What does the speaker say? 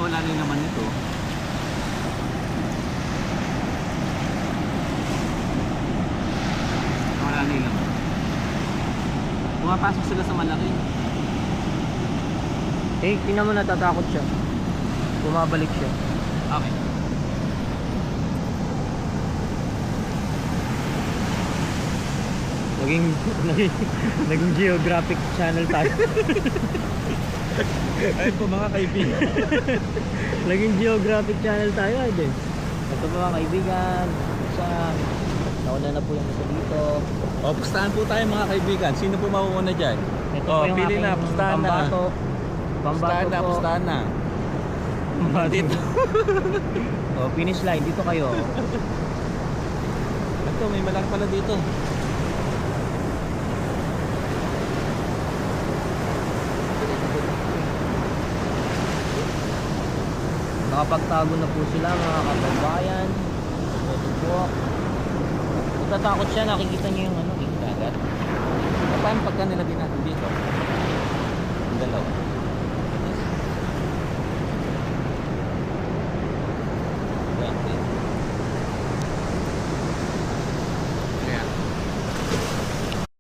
wala na yung laman nito. Wala na yung laman. Pumapasok sila sa malaki. Eh, tingnan mo, natatakot siya. Bumabalik siya. Okay. Naging Geographic Channel tayo. Ayun po mga kaibigan. Naging Geographic Channel tayo, idol. Ito po mga kaibigan. Nauna na po yung isa dito. O, pustahan po tayo mga kaibigan. Sino po mauuna dyan? Ito O, po yung pili aking na, pustahan na. pambato. Pustahan na, po. pustahan na. Pambato. Dito. O, finish line. Dito kayo. Ito, may malaki pala dito. Nakapagtago na po sila mga kababayan. Ito po. Natatakot siya. Nakikita niyo yung ano, yung dagat. Paano pagka nilagay natin dito? Ang dalawa.